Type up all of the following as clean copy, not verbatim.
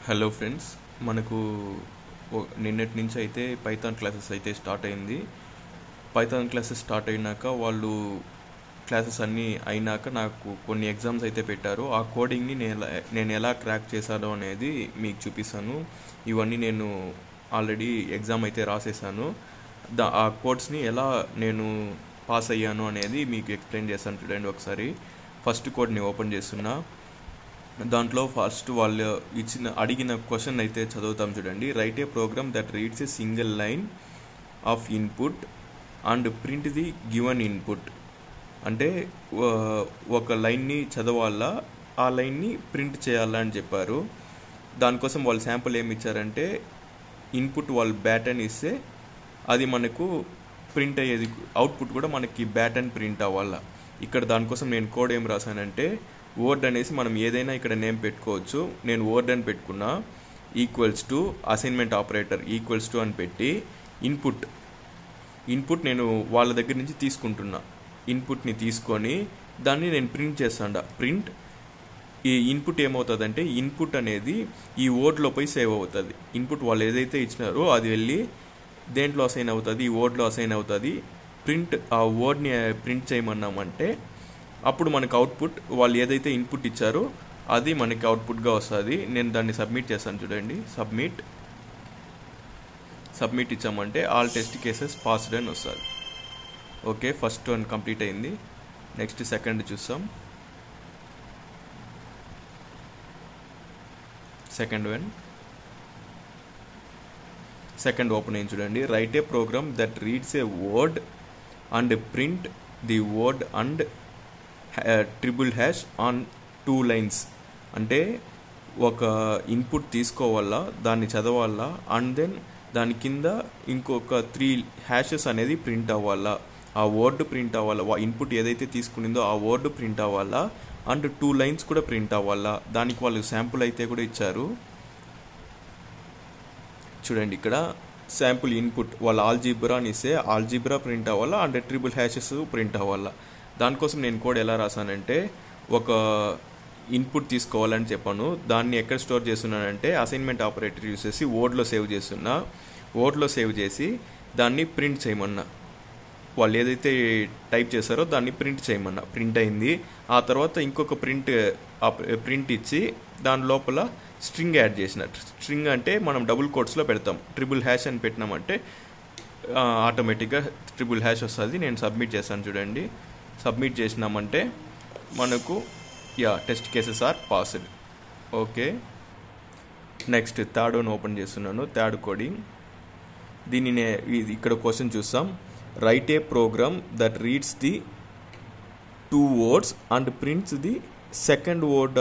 Hello friends, మనకు నిన్నటి నుంచి అయితే పైథాన్ క్లాసెస్ అయితే స్టార్ట్ అయింది. పైథాన్ క్లాసెస్ స్టార్ట్ అయినాక వాళ్ళు క్లాసెస్ అన్నీ అయినాక నాకు కొన్ని ఎగ్జామ్స్ అయితే పెట్టారు. ఆ కోడింగ్ని నేను ఎలా క్రాక్ చేశానో అనేది మీకు చూపిస్తాను. ఇవన్నీ నేను ఆల్రెడీ ఎగ్జామ్ అయితే రాసేసాను. ఆ కోడ్స్ని ఎలా నేను పాస్ అయ్యాను అనేది మీకు ఎక్స్ప్లెయిన్ చేస్తాను. చూడండి ఒకసారి. ఫస్ట్ కోడ్ని ఓపెన్ చేస్తున్నా. దాంట్లో ఫస్ట్ వాళ్ళు అడిగిన క్వశ్చన్ అయితే చదువుతాం. చూడండి. Write a program that reads a single line of input and print the given input. అంటే ఒక లైన్ని చదవాలా, ఆ లైన్ని ప్రింట్ చేయాలా అని చెప్పారు. దానికోసం వాళ్ళు శాంపుల్ ఏమి ఇచ్చారంటే ఇన్పుట్ వాళ్ళు బ్యాటన్ ఇస్తే అది మనకు ప్రింట్ అయ్యేది, అవుట్పుట్ కూడా మనకి బ్యాటన్ ప్రింట్ అవ్వాలా. ఇక్కడ దానికోసం నేను కోడ్ ఏం రాశానంటే వర్డ్ అనేసి మనం ఏదైనా ఇక్కడ నేమ్ పెట్టుకోవచ్చు. నేను వర్డ్ అని పెట్టుకున్నా. Equals to assignment operator equals to అని పెట్టి ఇన్పుట్ నేను వాళ్ళ దగ్గర నుంచి తీసుకుంటున్నా. ఇన్పుట్ని తీసుకొని దాన్ని నేను ప్రింట్ చేస్తాను. ప్రింట్ ఈ ఇన్పుట్ ఏమవుతుందంటే ఇన్పుట్ అనేది ఈ వర్డ్లో పోయి సేవ్ అవుతుంది. ఇన్పుట్ వాళ్ళు ఏదైతే ఇచ్చినారో అది వెళ్ళి దేంట్లో అసైన్ అవుతుంది, ఈ వర్డ్లో అసైన్ అవుతుంది. ప్రింట్ ఆ వర్డ్ని ప్రింట్ చేయమన్నామంటే అప్పుడు మనకు అవుట్పుట్ వాళ్ళు ఏదైతే ఇన్పుట్ ఇచ్చారో అది మనకి అవుట్పుట్గా వస్తుంది. నేను దాన్ని సబ్మిట్ చేస్తాను. చూడండి. సబ్మిట్ ఇచ్చామంటే ఆల్ టెస్ట్ కేసెస్ పాస్డ్ అని వస్తుంది. ఓకే, ఫస్ట్ వన్ కంప్లీట్ అయింది. నెక్స్ట్ సెకండ్ చూస్తాం. సెకండ్ ఓపెన్ అయింది. చూడండి. Write a program that reads a word and print the word and ## on 2 lines. అంటే ఒక ఇన్పుట్ తీసుకోవాలా, దాన్ని చదవాలా, అండ్ దెన్ దాని కింద ఇంకొక 3 హ్యాషెస్ అనేది ప్రింట్ అవ్వాలా. ఆ వర్డ్ ప్రింట్ అవ్వాలా. ఇన్పుట్ ఏదైతే తీసుకునిందో ఆ వర్డ్ ప్రింట్ అవ్వాలా, అండ్ 2 లైన్స్ కూడా ప్రింట్ అవ్వాలా. దానికి వాళ్ళు శాంపుల్ అయితే కూడా ఇచ్చారు. చూడండి. ఇక్కడ శాంపుల్ ఇన్పుట్ వాళ్ళు ఆల్జీబ్రా అని ఇస్తే ఆల్జీబ్రా ప్రింట్ అవ్వాలా, అండ్ ## ప్రింట్ అవ్వాలా. దానికోసం నేను కోడ్ ఎలా రాసానంటే ఒక ఇన్పుట్ తీసుకోవాలని చెప్పాను. దాన్ని ఎక్కడ స్టోర్ చేస్తున్నానంటే అసైన్మెంట్ ఆపరేటర్ యూస్ చేసి వర్డ్లో సేవ్ చేస్తున్నా. వర్డ్లో సేవ్ చేసి దాన్ని ప్రింట్ చేయమన్నా. వాళ్ళు ఏదైతే టైప్ చేశారో దాన్ని ప్రింట్ చేయమన్నా. ప్రింట్ అయింది. ఆ తర్వాత ఇంకొక ప్రింట్ ఇచ్చి దాని లోపల స్ట్రింగ్ యాడ్ చేసిన. స్ట్రింగ్ అంటే మనం డబుల్ కోట్స్లో పెడతాం. ## అని పెట్టినామంటే ఆటోమేటిక్గా ## వస్తుంది. నేను సబ్మిట్ చేస్తాను. చూడండి. సబ్మిట్ చేసినామంటే మనకు test cases are passed. Okay, next third one open చేస్తున్నాను. Third coding. దీనినే ఇక్కడ క్వశ్చన్ చూస్తాం. Write a program that reads the 2 words and prints the second word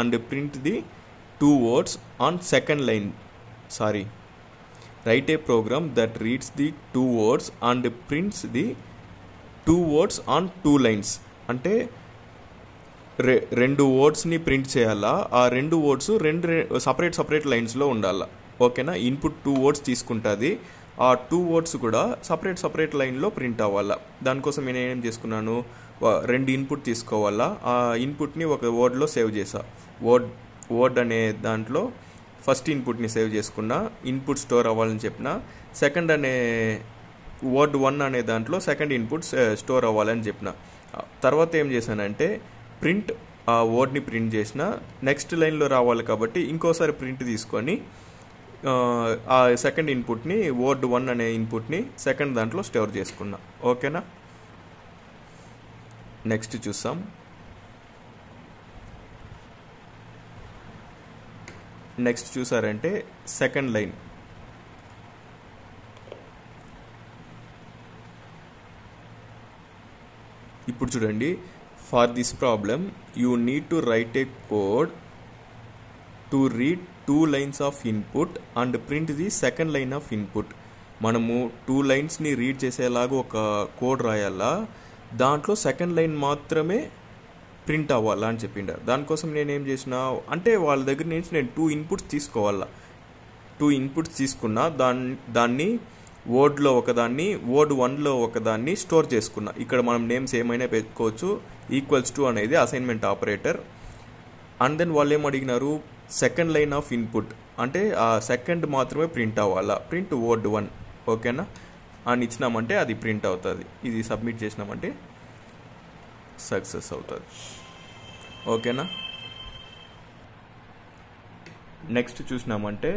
and print the 2 words on second line. Write a program that reads the 2 words and prints the 2 words on 2 lines. అంటే 2 వర్డ్స్ని print చేయాలా. ఆ 2 words separate లైన్స్లో ఉండాలా. ఓకేనా. Input 2 words తీసుకుంటుంది. ఆ 2 words కూడా separate లైన్లో ప్రింట్ అవ్వాలా. దానికోసం నేను ఏం చేసుకున్నాను, 2 ఇన్పుట్ తీసుకోవాలా. ఆ ఇన్పుట్ని ఒక వర్డ్లో సేవ్ చేసా. వర్డ్ అనే దాంట్లో ఫస్ట్ ఇన్పుట్ని సేవ్ చేసుకున్నా. ఇన్పుట్ స్టోర్ అవ్వాలని చెప్పిన. సెకండ్ అనే వర్డ్ 1 అనే దాంట్లో సెకండ్ ఇన్పుట్ స్టోర్ అవ్వాలని చెప్పిన. తర్వాత ఏం చేశానంటే ప్రింట్ ఆ వర్డ్ని ప్రింట్ చేసిన. నెక్స్ట్ లైన్లో రావాలి కాబట్టి ఇంకోసారి ప్రింట్ తీసుకొని ఆ సెకండ్ ఇన్పుట్ని వర్డ్ 1 అనే ఇన్పుట్ని సెకండ్ దాంట్లో స్టోర్ చేసుకున్నా. ఓకేనా. నెక్స్ట్ చూస్తాం. నెక్స్ట్ చూసారంటే సెకండ్ లైన్. ఇప్పుడు చూడండి. For this problem you need to right A code to read 2 lines of input and print the second line of input. మనము 2 లైన్స్ని రీడ్ చేసేలాగా ఒక కోడ్ రాయాలా. దాంట్లో సెకండ్ లైన్ మాత్రమే ప్రింట్ అవ్వాలా అని చెప్పిండారు. దానికోసం నేనేం చేసిన అంటే వాళ్ళ దగ్గర నుంచి నేను 2 ఇన్పుట్స్ తీసుకోవాలా. 2 ఇన్పుట్స్ తీసుకున్నా. దాన్ని వర్డ్లో ఒకదాన్ని, వర్డ్ 1లో ఒకదాన్ని స్టోర్ చేసుకున్నా. ఇక్కడ మనం నేమ్స్ ఏమైనా పెట్టుకోవచ్చు. ఈక్వల్స్ టు అనేది అసైన్మెంట్ ఆపరేటర్. అండ్ దెన్ వాళ్ళు ఏం అడిగినారు, సెకండ్ లైన్ ఆఫ్ ఇన్పుట్ అంటే ఆ సెకండ్ మాత్రమే ప్రింట్ అవ్వాలా, ప్రింట్ వర్డ్ 1 ఓకేనా అని ఇచ్చినామంటే అది ప్రింట్ అవుతుంది. ఇది సబ్మిట్ చేసినామంటే సక్సెస్ అవుతుంది. ఓకేనా. నెక్స్ట్ చూసినామంటే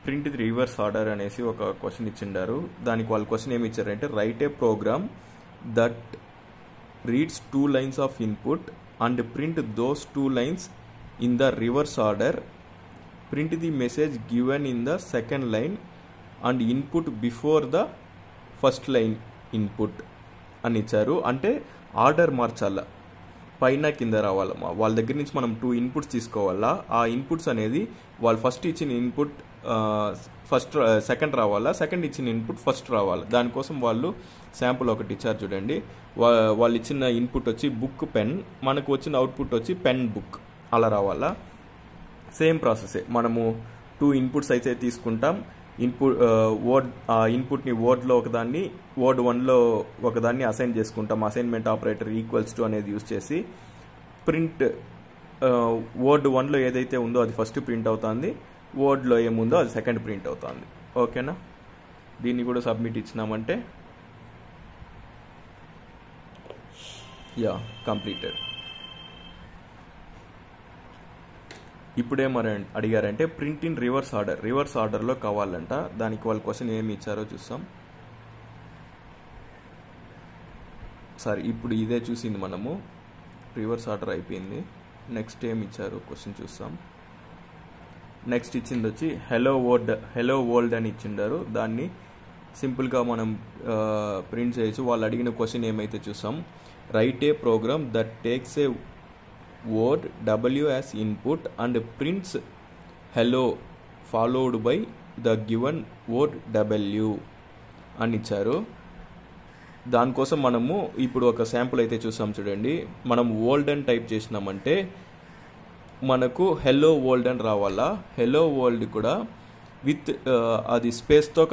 ప్రింట్ ది రివర్స్ ఆర్డర్ అనేసి ఒక క్వశ్చన్ ఇచ్చిండారు. దానికి వాళ్ళు క్వశ్చన్ ఏమి ఇచ్చారంటే write a program that reads 2 lines of input and print those 2 lines in the reverse order, print the message given in the second line and input before the first line input అని ఇచ్చారు. అంటే order మార్చాల, పైన కింద రావాలా. వాళ్ళ దగ్గర నుంచి మనం 2 ఇన్పుట్స్ తీసుకోవాలా. ఆ ఇన్పుట్స్ అనేది వాళ్ళు ఫస్ట్ ఇచ్చిన ఇన్పుట్ సెకండ్ రావాలా, సెకండ్ ఇచ్చిన ఇన్పుట్ ఫస్ట్ రావాలా. దానికోసం వాళ్ళు శాంపుల్ ఒకటి ఇచ్చారు చూడండి. వాళ్ళు ఇచ్చిన ఇన్పుట్ వచ్చి బుక్ పెన్, మనకు వచ్చిన అవుట్పుట్ వచ్చి పెన్ బుక్ అలా రావాలా. సేమ్ ప్రాసెసే, మనము 2 ఇన్పుట్స్ అయితే తీసుకుంటాం. ఇన్పుట్ని వర్డ్లో ఒకదాన్ని, వర్డ్ 1లో ఒకదాన్ని అసైన్ చేసుకుంటాం. అసైన్మెంట్ ఆపరేటర్ ఈక్వల్స్ టు అనేది యూజ్ చేసి ప్రింట్ వర్డ్ 1లో ఏదైతే ఉందో అది ఫస్ట్ ప్రింట్ అవుతుంది, వర్డ్లో ఏముందో అది సెకండ్ ప్రింట్ అవుతుంది. ఓకేనా. దీన్ని కూడా సబ్మిట్ ఇచ్చినామంటే కంప్లీటెడ్. ఇప్పుడేమని అడిగారంటే print in reverse order, reverse ఆర్డర్లో కావాలంట. దానికి వాళ్ళ క్వశ్చన్ ఏమి ఇచ్చారో చూస్తాం. ఇప్పుడు ఇదే చూసింది మనము, రివర్స్ ఆర్డర్ అయిపోయింది. నెక్స్ట్ ఏమి ఇచ్చారు క్వశ్చన్ చూస్తాం. నెక్స్ట్ ఇచ్చింది వచ్చి హెలో వరల్డ్ అని ఇచ్చిండారు. దాన్ని సింపుల్గా మనం ప్రింట్ చేయొచ్చు. వాళ్ళు అడిగిన క్వశ్చన్ ఏమైతే చూసాం, write a program that takes a word W as input and prints hello followed by the given word W అని ఇచ్చారు. దానికోసం మనము ఇప్పుడు ఒక శాంపుల్ అయితే చూసాం చూడండి. మనం వరల్డ్ అని టైప్ చేసినామంటే మనకు హెలో వరల్డ్ అని రావాలా. హెలో వరల్డ్ కూడా విత్ అది స్పేస్తో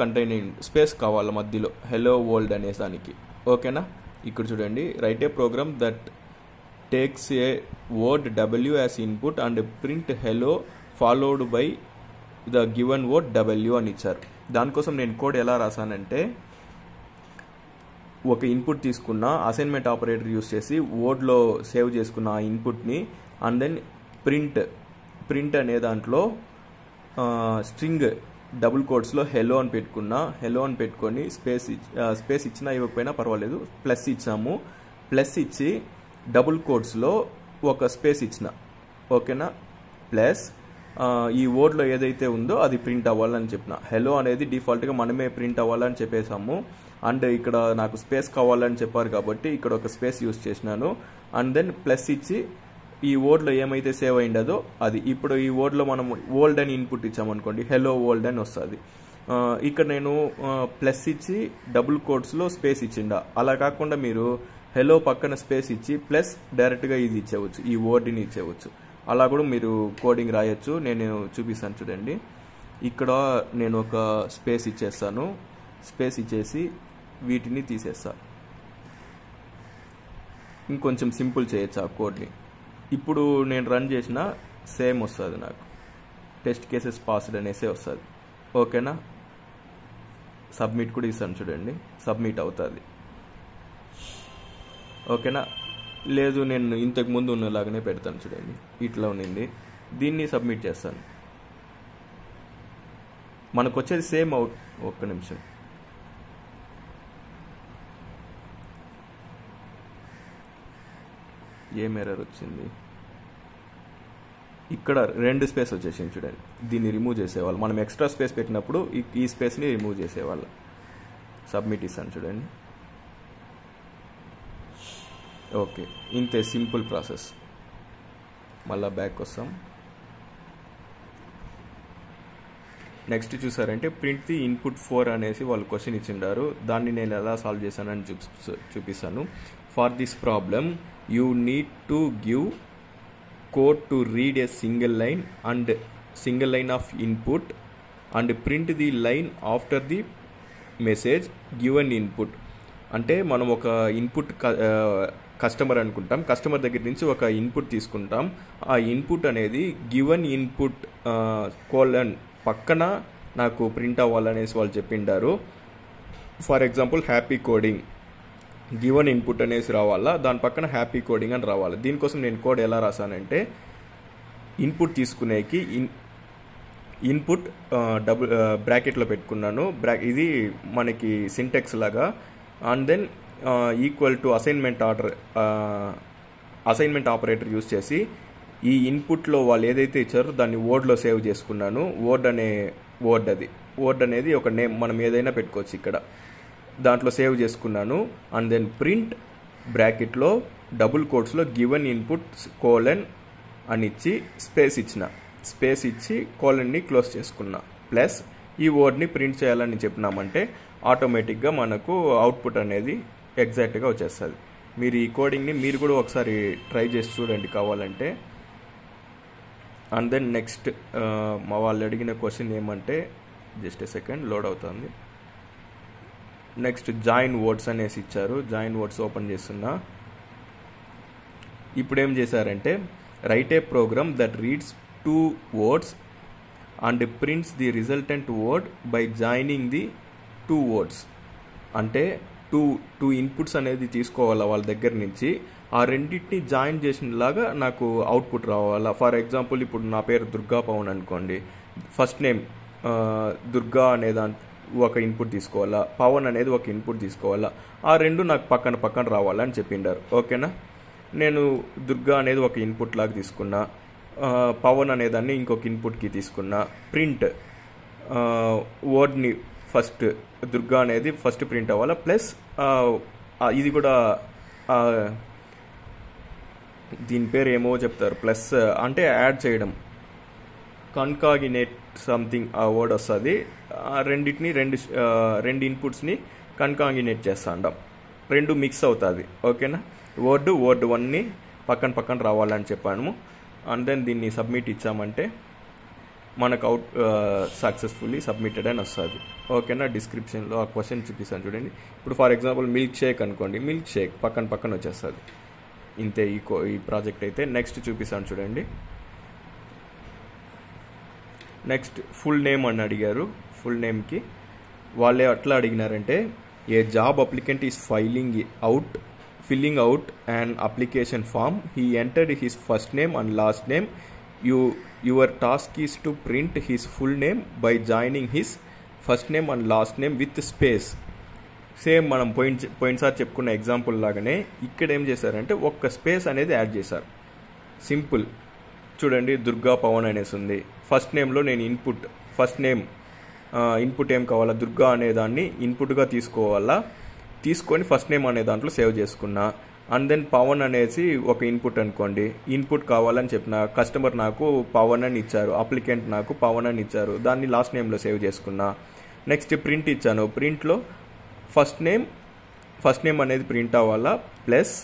స్పేస్ కావాలా మధ్యలో, హెలో వరల్డ్ అనే దానికి. ఓకేనా. ఇక్కడ చూడండి, write a program that takes a word W as input and print hello followed by the given word W అని ఇచ్చారు. దానికోసం నేను కోడ్ ఎలా రాసానంటే, ఒక ఇన్పుట్ తీసుకున్న, అసైన్మెంట్ ఆపరేటర్ యూస్ చేసి వర్డ్లో సేవ్ చేసుకున్న ఆ ఇన్పుట్ని అండ్ దెన్ ప్రింట్ అనే దాంట్లో స్ట్రింగ్ డబుల్ కోట్స్లో హెలో అని పెట్టుకున్నా. హెలో అని పెట్టుకొని స్పేస్ ఇచ్చినా ఇవ్వకపోయినా పర్వాలేదు, ప్లస్ ఇచ్చాము. ప్లస్ ఇచ్చి డబుల్ కోట్స్లో ఒక స్పేస్ ఇచ్చిన. ఓకేనా. ప్లస్ ఈ వర్డ్లో ఏదైతే ఉందో అది ప్రింట్ అవ్వాలని చెప్పిన. హెలో అనేది డిఫాల్ట్గా మనమే ప్రింట్ అవ్వాలని చెప్పేసాము. అండ్ ఇక్కడ నాకు స్పేస్ కావాలని చెప్పారు కాబట్టి ఇక్కడ ఒక స్పేస్ యూస్ చేసినాను. అండ్ దెన్ ప్లస్ ఇచ్చి ఈ వర్డ్లో ఏమైతే సేవ్ అయిండదో అది. ఇప్పుడు ఈ వర్డ్లో మనం వరల్డ్ అని ఇన్పుట్ ఇచ్చామనుకోండి, హెలో వరల్డ్ అని వస్తుంది. ఇక్కడ నేను ప్లస్ ఇచ్చి డబుల్ కోట్స్లో స్పేస్ ఇచ్చిండా. అలా కాకుండా మీరు హెలో పక్కన స్పేస్ ఇచ్చి ప్లస్ డైరెక్ట్గా ఇది ఇచ్చేవచ్చు, ఈ వర్డ్ని ఇచ్చేవచ్చు. అలా కూడా మీరు కోడింగ్ రాయొచ్చు. నేను చూపిస్తాను చూడండి. ఇక్కడ నేను ఒక స్పేస్ ఇచ్చేస్తాను. స్పేస్ ఇచ్చేసి వీటిని తీసేస్తా. ఇంకొంచెం సింపుల్ చేయొచ్చు ఆ కోడ్ని. ఇప్పుడు నేను రన్ చేసిన సేమ్ వస్తుంది, నాకు టెస్ట్ కేసెస్ పాస్డ్ అనేసే వస్తుంది. ఓకేనా. సబ్మిట్ కూడా ఇస్తాను చూడండి, సబ్మిట్ అవుతుంది. ఓకేనా. లేదు నేను ఇంతకు ముందు ఉన్నలాగానే పెడతాను చూడండి, ఇట్లా ఉన్నింది. దీన్ని సబ్మిట్ చేస్తాను, మనకు వచ్చేది సేమ్ అవుట్. ఒక్క నిమిషం. ఏం ఎర్రర్ వచ్చింది? ఇక్కడ 2 స్పేస్ వచ్చేసింది చూడండి. దీన్ని రిమూవ్ చేసేవాళ్ళు. మనం ఎక్స్ట్రా స్పేస్ పెట్టినప్పుడు ఈ స్పేస్ని రిమూవ్ చేసేవాళ్ళు. సబ్మిట్ ఇస్తాను చూడండి. ఓకే, ఇంతే సింపుల్ ప్రాసెస్. మళ్ళీ బ్యాక్ వస్తాం. నెక్స్ట్ చూసారంటే ప్రింట్ ది ఇన్పుట్ 4 అనేసి వాళ్ళు క్వశ్చన్ ఇచ్చిండారు. దాన్ని నేను ఎలా సాల్వ్ చేశానని చూపిస్తాను. For this problem you need to give code to read A single line of input and print the line after the message given input. అంటే మనం ఒక ఇన్పుట్ కస్టమర్ అనుకుంటాం. కస్టమర్ దగ్గర నుంచి ఒక ఇన్పుట్ తీసుకుంటాం. ఆ ఇన్పుట్ అనేది గివెన్ ఇన్పుట్ కోలన్ పక్కన నాకు ప్రింట్ అవ్వాలనేసి వాళ్ళు చెప్పిండారు. For example happy coding given input అనేసి రావాలా, దాని పక్కన హ్యాపీ కోడింగ్ అని రావాలి. దీనికోసం నేను కోడ్ ఎలా రాసానంటే ఇన్పుట్ తీసుకునేకి ఇన్పుట్ బ్రాకెట్లో పెట్టుకున్నాను. ఇది మనకి సింటెక్స్ లాగా. And then equal to assignment operator use చేసి ఈ ఇన్పుట్లో వాళ్ళు ఏదైతే ఇచ్చారో దాన్ని వర్డ్లో సేవ్ చేసుకున్నాను. వర్డ్ అనేది ఒక నేమ్ మనం ఏదైనా పెట్టుకోవచ్చు. ఇక్కడ దాంట్లో సేవ్ చేసుకున్నాను. అండ్ దెన్ ప్రింట్ బ్రాకెట్లో డబుల్ కోట్స్లో గివెన్ ఇన్పుట్ కోలన్ అని ఇచ్చి స్పేస్ ఇచ్చి కోలన్ని క్లోజ్ చేసుకున్నా. ప్లస్ ఈ వర్డ్ని ప్రింట్ చేయాలని చెప్పినామంటే ఆటోమేటిక్గా మనకు అవుట్పుట్ అనేది ఎగ్జాక్ట్గా వచ్చేస్తుంది. మీరు ఈ కోడింగ్ని మీరు కూడా ఒకసారి ట్రై చేసి చూడండి కావాలంటే. అండ్ దెన్ నెక్స్ట్ మా వాళ్ళు అడిగిన క్వశ్చన్ ఏమంటే, జస్ట్ ఏ సెకండ్ లోడ్ అవుతుంది. నెక్స్ట్ జాయిన్ వర్డ్స్ అనేసి ఇచ్చారు. జాయిన్ వర్డ్స్ ఓపెన్ చేస్తున్నా. ఇప్పుడు ఏం చేశారంటే write a program that reads 2 words and prints the resultant word by joining the 2 words. అంటే టూ ఇన్పుట్స్ అనేది తీసుకోవాలా వాళ్ళ దగ్గర నుంచి, ఆ రెండింటిని జాయిన్ చేసినలాగా నాకు అవుట్పుట్ రావాలా. ఫర్ ఎగ్జాంపుల్ ఇప్పుడు నా పేరు దుర్గా పవన్ అనుకోండి. ఫస్ట్ నేమ్ దుర్గా అనేదాన్ని ఒక ఇన్పుట్ తీసుకోవాలా, పవన్ అనేది ఒక ఇన్పుట్ తీసుకోవాలా. ఆ రెండు నాకు పక్కన రావాలని చెప్పిండారు. ఓకేనా, నేను దుర్గా అనేది ఒక ఇన్పుట్ లాగా తీసుకున్నా, పవన్ అనేదాన్ని ఇంకొక ఇన్పుట్కి తీసుకున్నా. ప్రింట్ వర్డ్ని ఫస్ట్ దుర్గా అనేది ఫస్ట్ ప్రింట్ అవ్వాలా. ప్లస్ ఇది కూడా దీని పేరు ఏమో చెప్తారు, ప్లస్ అంటే యాడ్ చేయడం, కన్కాగినేట్ సంథింగ్ ఆ వర్డ్ వస్తుంది. రెండింటిని రెండు ఇన్పుట్స్ని కన్కాగినేట్ చేస్తాం, రెండు మిక్స్ అవుతుంది. ఓకేనా, వర్డ్ 1ని పక్కన రావాలని చెప్పాను. అండ్ దెన్ దీన్ని సబ్మిట్ ఇచ్చామంటే మనకు సక్సెస్ఫుల్లీ సబ్మిటెడ్ అని వస్తుంది. ఓకేనా, డిస్క్రిప్షన్లో ఆ క్వశ్చన్ చూపిస్తాను చూడండి. ఇప్పుడు ఫర్ ఎగ్జాంపుల్ మిల్క్ షేక్ అనుకోండి, మిల్క్ షేక్ పక్కన వచ్చేస్తుంది. ఇంతే ఈ ప్రాజెక్ట్ అయితే. నెక్స్ట్ చూపిస్తాను చూడండి. నెక్స్ట్ ఫుల్ నేమ్ అని అడిగారు. ఫుల్ నేమ్కి వాళ్ళే అట్లా అడిగినారంటే a job applicant is filling out an application form. He entered his first name and last name. Your task is to print his full name by joining his first name and last name with space. Same మనం పోయినసారి చెప్పుకున్న example లాగానే ఇక్కడ ఏం చేశారంటే ఒక్క space అనేది add చేశారు. సింపుల్ చూడండి, దుర్గా పవన్ అనేసి ఉంది. ఫస్ట్ నేమ్లో నేను ఇన్పుట్ ఏం కావాలా, దుర్గా అనేదాన్ని ఇన్పుట్గా తీసుకొని ఫస్ట్ నేమ్ అనే దాంట్లో సేవ్ చేసుకున్నా. అండ్ దెన్ పవన్ అనేసి ఒక ఇన్పుట్ అనుకోండి, ఇన్పుట్ కావాలని చెప్పిన, కస్టమర్ నాకు పవన్ అని ఇచ్చారు, అప్లికెంట్ నాకు పవన్ అని ఇచ్చారు, దాన్ని లాస్ట్ నేమ్లో సేవ్ చేసుకున్నా. నెక్స్ట్ ప్రింట్ ఇచ్చాను, ప్రింట్లో ఫస్ట్ నేమ్ అనేది ప్రింట్ అవ్వాలా. ప్లస్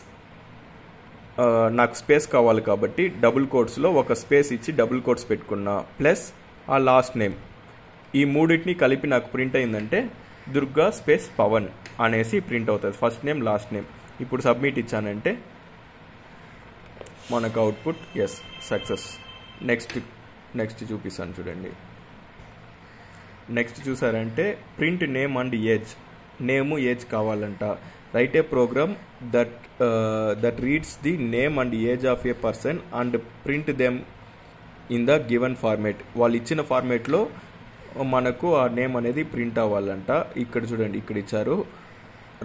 నాకు స్పేస్ కావాలి కాబట్టి డబుల్ కోట్స్లో ఒక స్పేస్ ఇచ్చి డబుల్ కోట్స్ పెట్టుకున్నా. ప్లస్ ఆ లాస్ట్ నేమ్, ఈ మూడింటిని కలిపి నాకు ప్రింట్ అయిందంటే దుర్గా స్పేస్ పవన్ అనేసి ప్రింట్ అవుతుంది, ఫస్ట్ నేమ్ లాస్ట్ నేమ్. ఇప్పుడు సబ్మిట్ ఇచ్చానంటే మనకు అవుట్పుట్ ఎస్ సక్సెస్. నెక్స్ట్ చూపిస్తాను చూడండి. నెక్స్ట్ చూసారంటే print name and age, age కావాలంట. Write a program that reads the name and age of a person and print them in the given format. వాళ్ళు ఇచ్చిన ఫార్మేట్లో మనకు ఆ నేమ్ అనేది ప్రింట్ అవ్వాలంట. ఇక్కడ చూడండి, ఇక్కడ ఇచ్చారు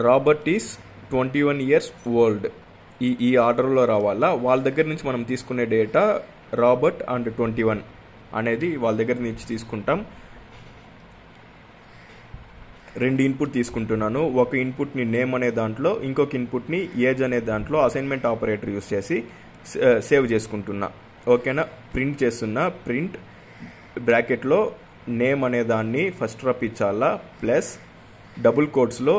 రాబర్ట్ ఈస్ 21 years old. ఈ ఆర్డర్లో రావాలా. వాళ్ళ దగ్గర నుంచి మనం తీసుకునే డేటా రాబర్ట్ అండ్ 21 అనేది వాళ్ళ దగ్గర నుంచి తీసుకుంటాం. రెండు ఇన్పుట్ తీసుకుంటున్నాను. ఒక ఇన్పుట్ని నేమ్ అనే దాంట్లో, ఇంకొక ఇన్పుట్ని ఏజ్ అనే దాంట్లో అసైన్మెంట్ ఆపరేటర్ యూస్ చేసి సేవ్ చేసుకుంటున్నా. ఓకేనా, ప్రింట్ చేస్తున్నా. ప్రింట్ బ్రాకెట్లో నేమ్ అనే దాన్ని ఫస్ట్ రప్పించాలా. ప్లస్ డబుల్ కోట్స్లో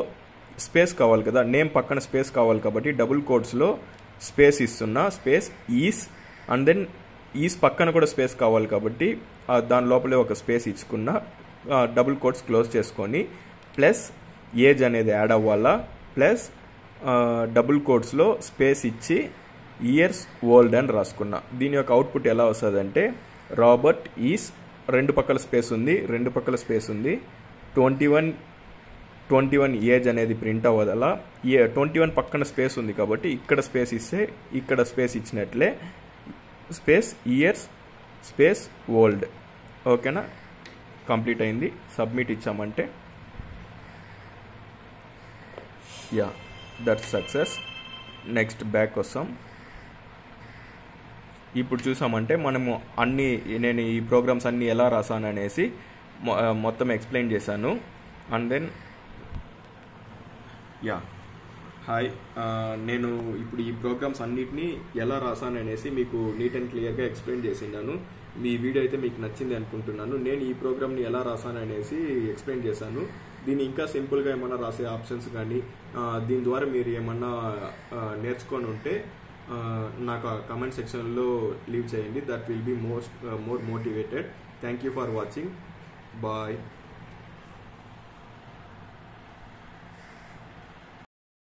స్పేస్ కావాలి కదా, నేమ్ పక్కన స్పేస్ కావాలి కాబట్టి డబుల్ కోట్స్లో స్పేస్ ఇస్తున్నా, space is. And then is పక్కన కూడా స్పేస్ కావాలి కాబట్టి దాని లోపలే ఒక స్పేస్ ఇచ్చుకున్నా, డబుల్ కోట్స్ క్లోజ్ చేసుకొని ప్లస్ ఏజ్ అనేది యాడ్ అవ్వాలా. ప్లస్ డబుల్ కోట్స్లో స్పేస్ ఇచ్చి ఇయర్స్ ఓల్డ్ అని రాసుకున్నా. దీని యొక్క అవుట్పుట్ ఎలా వస్తుందంటే రాబర్ట్ ఈస్, రెండు పక్కల స్పేస్ ఉంది 21 ఏజ్ అనేది ప్రింట్ అవ్వదలా. 21 పక్కన స్పేస్ ఉంది కాబట్టి ఇక్కడ స్పేస్ ఇస్తే ఇక్కడ స్పేస్ ఇచ్చినట్లే స్పేస్ ఇయర్స్ స్పేస్ ఓల్డ్. ఓకేనా, కంప్లీట్ అయింది. సబ్మిట్ ఇచ్చామంటే yeah that's success. Next back వస్తాం. ఇప్పుడు చూసామంటే మనము నేను ఈ ప్రోగ్రామ్స్ అన్నీ ఎలా రాసాను అనేసి మొత్తం ఎక్స్ప్లెయిన్ చేశాను. అండ్ దెన్ హాయ్, నేను ఇప్పుడు ఈ ప్రోగ్రామ్స్ అన్నిటినీ ఎలా రాసాను అనేసి మీకు నీట్ అండ్ క్లియర్గా ఎక్స్ప్లెయిన్ చేసినాను. మీ వీడియో అయితే మీకు నచ్చింది అనుకుంటున్నాను. నేను ఈ ప్రోగ్రామ్ని ఎలా రాసాను అనేసి ఎక్స్ప్లెయిన్ చేశాను. దీన్ని ఇంకా సింపుల్గా ఏమన్నా రాసే ఆప్షన్స్ కానీ దీని ద్వారా మీరు ఏమన్నా నేర్చుకొని ఉంటే నాకు కమెంట్ సెక్షన్లో లీవ్ చేయండి. That will be more motivated. Thank you for watching. Bye.